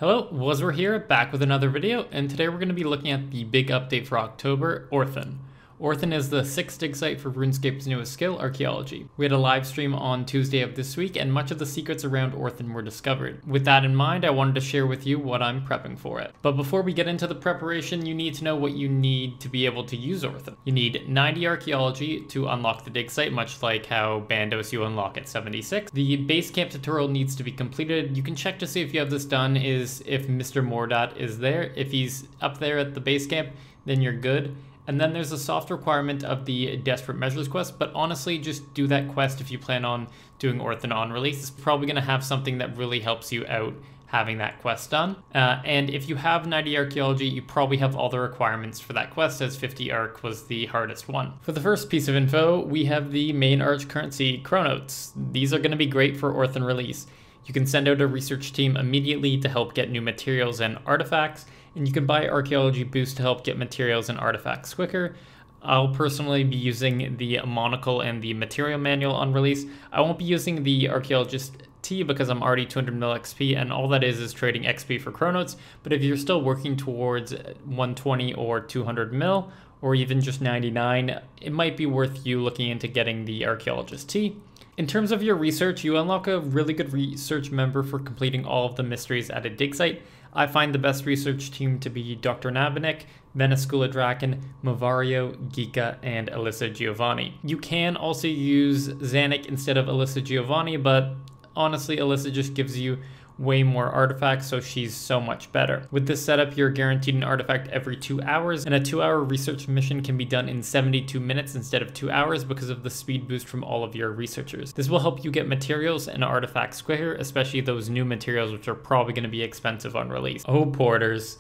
Hello, Waswere here, back with another video, and today we're going to be looking at the big update for October, Orthen. Orthen is the 6th dig site for Runescape's newest skill, Archaeology. We had a live stream on Tuesday of this week, and much of the secrets around Orthen were discovered. With that in mind, I wanted to share with you what I'm prepping for it. But before we get into the preparation, you need to know what you need to be able to use Orthen. You need 90 Archaeology to unlock the dig site, much like how Bandos you unlock at 76. The base camp tutorial needs to be completed. You can check to see if you have this done is if Mr. Mordat is there. If he's up there at the base camp, then you're good. And then there's a soft requirement of the Desperate Measures quest, but honestly, just do that quest if you plan on doing Orthen on release. It's probably going to have something that really helps you out having that quest done. And if you have 90 Archaeology, you probably have all the requirements for that quest, as 50 Arc was the hardest one. For the first piece of info, we have the main Arch currency, CHRONOTES. These are going to be great for Orthen release. You can send out a research team immediately to help get new materials and artifacts, and you can buy Archaeology Boost to help get materials and artifacts quicker. I'll personally be using the monocle and the material manual on release. I won't be using the Archaeologist T because I'm already 200 mil XP, and all that is trading XP for CHRONOTES. But if you're still working towards 120 or 200 mil, or even just 99, it might be worth you looking into getting the Archaeologist T. In terms of your research, you unlock a really good research member for completing all of the mysteries at a dig site. I find the best research team to be Dr. Nabanik, Venezuela Draken, Mavario, Gika, and Alyssa Giovanni. You can also use Zanuck instead of Alyssa Giovanni, but honestly, Alyssa just gives you way more artifacts, so she's so much better. With this setup, you're guaranteed an artifact every 2 hours, and a 2-hour research mission can be done in 72 minutes instead of 2 hours because of the speed boost from all of your researchers. This will help you get materials and artifacts quicker, especially those new materials which are probably going to be expensive on release. Oh, porters,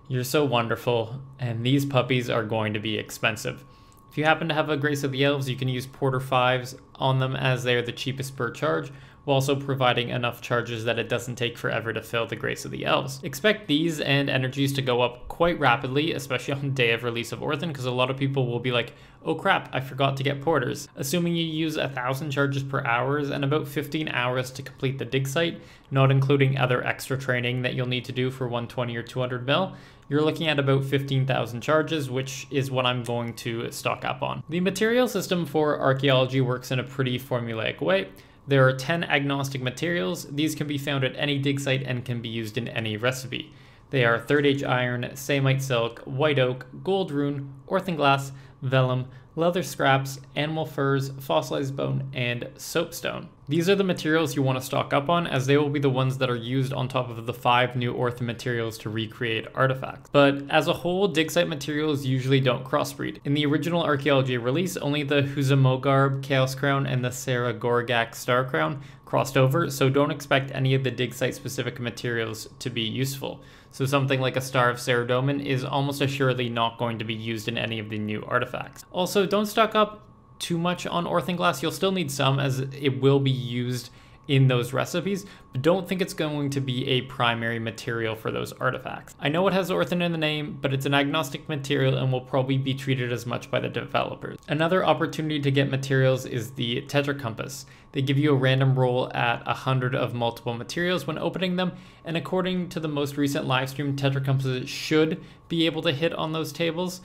you're so wonderful, and these puppies are going to be expensive. If you happen to have a Grace of the Elves, you can use Porter 5s on them as they are the cheapest per charge, while also providing enough charges that it doesn't take forever to fill the Grace of the Elves. Expect these and energies to go up quite rapidly, especially on the day of release of Orthen, because a lot of people will be like, oh crap, I forgot to get porters. Assuming you use 1,000 charges per hour and about 15 hours to complete the dig site, not including other extra training that you'll need to do for 120 or 200 mil, you're looking at about 15,000 charges, which is what I'm going to stock up on. The material system for Archaeology works in a pretty formulaic way. There are 10 agnostic materials. These can be found at any dig site and can be used in any recipe. They are 3rd Age iron, samite silk, white oak, gold rune, orthen glass, vellum, leather scraps, animal furs, fossilized bone, and soapstone. These are the materials you want to stock up on, as they will be the ones that are used on top of the 5 new Orthen materials to recreate artifacts. But as a whole, dig site materials usually don't crossbreed. In the original Archaeology release, only the Huzamogarb Chaos Crown and the Sarah Gorgak Star Crown crossed over, so don't expect any of the dig site specific materials to be useful. So something like a Star of Saradomin is almost assuredly not going to be used in any of the new artifacts. Also, don't stock up too much on Orthen glass. You'll still need some, as it will be used in those recipes, but don't think it's going to be a primary material for those artifacts. I know it has Orthen in the name, but it's an agnostic material and will probably be treated as much by the developers. Another opportunity to get materials is the TETRACOMPASSES. They give you a random roll at 100 of multiple materials when opening them, and according to the most recent livestream, TETRACOMPASSES should be able to hit on those tables.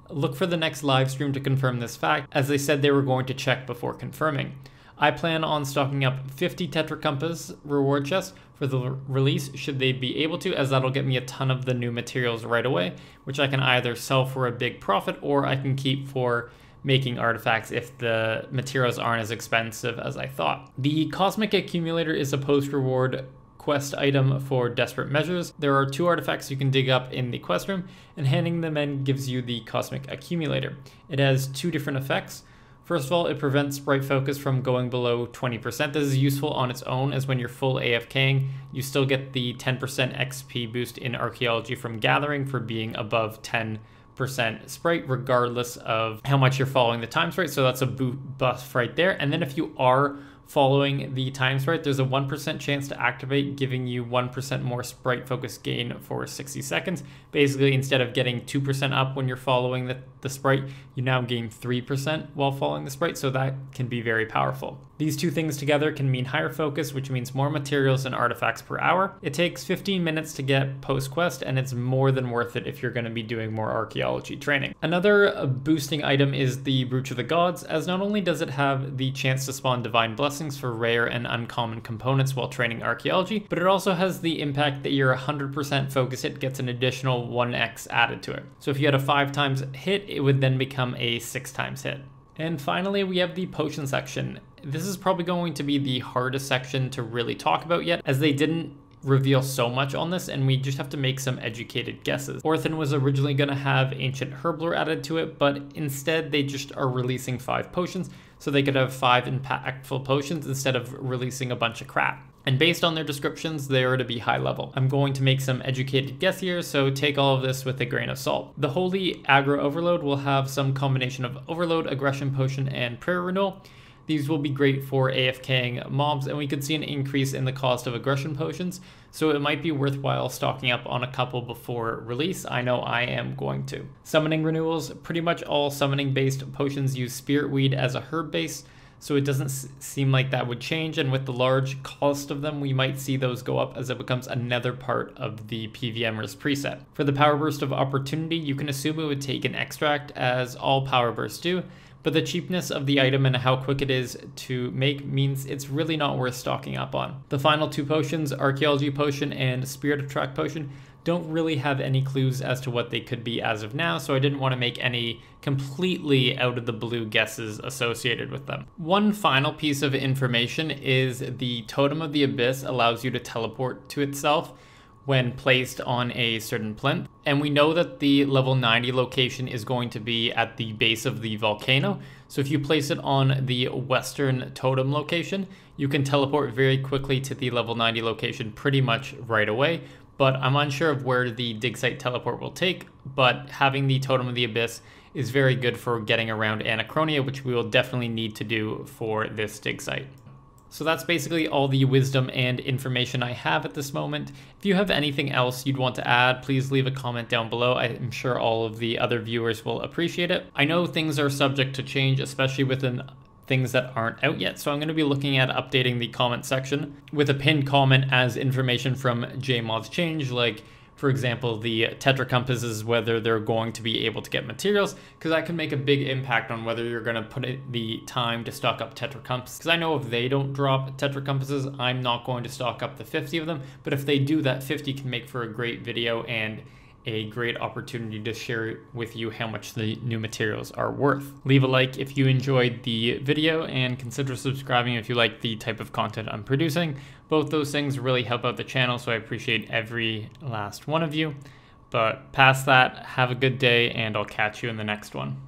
Look for the next live stream to confirm this fact, as they said they were going to check before confirming. I plan on stocking up 50 TETRACOMPASSES reward chests for the release should they be able to, as that'll get me a ton of the new materials right away, which I can either sell for a big profit or I can keep for making artifacts if the materials aren't as expensive as I thought. The Cosmic Accumulator is a post-reward quest item for Desperate Measures. There are 2 artifacts you can dig up in the quest room, and handing them in gives you the Cosmic Accumulator. It has 2 different effects. First of all, it prevents sprite focus from going below 20%. This is useful on its own, as when you're full AFKing, you still get the 10% XP boost in Archaeology from gathering for being above 10% sprite, regardless of how much you're following the time sprite. So that's a buff right there. And then if you are following the time sprite, there's a 1% chance to activate, giving you 1% more sprite focus gain for 60 seconds. Basically, instead of getting 2% up when you're following the sprite, you now gain 3% while following the sprite, so that can be very powerful. These two things together can mean higher focus, which means more materials and artifacts per hour. It takes 15 minutes to get post-quest, and it's more than worth it if you're going to be doing more archaeology training. Another boosting item is the Brooch of the Gods, as not only does it have the chance to spawn divine blessings for rare and uncommon components while training archaeology, but it also has the impact that your 100% focus hit gets an additional 1x added to it. So if you had a 5 times hit, it would then become a 6 times hit. And finally, we have the potion section. This is probably going to be the hardest section to really talk about yet, as they didn't reveal so much on this and we just have to make some educated guesses. Orthen was originally going to have Ancient Herblore added to it, but instead they just are releasing 5 potions, so they could have 5 impactful potions instead of releasing a bunch of crap. And based on their descriptions, they are to be high level. I'm going to make some educated guess here, so take all of this with a grain of salt. The Holy Aggro Overload will have some combination of Overload, Aggression Potion, and Prayer Renewal. These will be great for AFKing mobs, and we could see an increase in the cost of aggression potions, so it might be worthwhile stocking up on a couple before release. I know I am going to. Summoning renewals, pretty much all summoning based potions use Spirit Weed as a herb base, so it doesn't seem like that would change, and with the large cost of them, we might see those go up as it becomes another part of the PVMers preset. For the Power Burst of Opportunity, you can assume it would take an extract, as all Power Bursts do, but the cheapness of the item and how quick it is to make means it's really not worth stocking up on. The final 2 potions, Archaeology Potion and Spirit of Track Potion, don't really have any clues as to what they could be as of now, so I didn't want to make any completely out of the blue guesses associated with them. One final piece of information is the Totem of the Abyss allows you to teleport to itself when placed on a certain plinth. And we know that the level 90 location is going to be at the base of the volcano. So if you place it on the western totem location, you can teleport very quickly to the level 90 location pretty much right away. But I'm unsure of where the dig site teleport will take, but having the Totem of the Abyss is very good for getting around Anachronia, which we will definitely need to do for this dig site. So that's basically all the wisdom and information I have at this moment. If you have anything else you'd want to add, please leave a comment down below. I'm sure all of the other viewers will appreciate it. I know things are subject to change, especially within things that aren't out yet, so I'm going to be looking at updating the comment section with a pinned comment as information from JMod's change, like for example, the TETRACOMPASSES, whether they're going to be able to get materials, because that can make a big impact on whether you're going to put the time to stock up TETRACOMPASSES. Because I know if they don't drop TETRACOMPASSES, I'm not going to stock up the 50 of them, but if they do, that 50 can make for a great video and a great opportunity to share with you how much the new materials are worth. Leave a like if you enjoyed the video and consider subscribing if you like the type of content I'm producing. Both those things really help out the channel, so I appreciate every last one of you. But past that, have a good day and I'll catch you in the next one.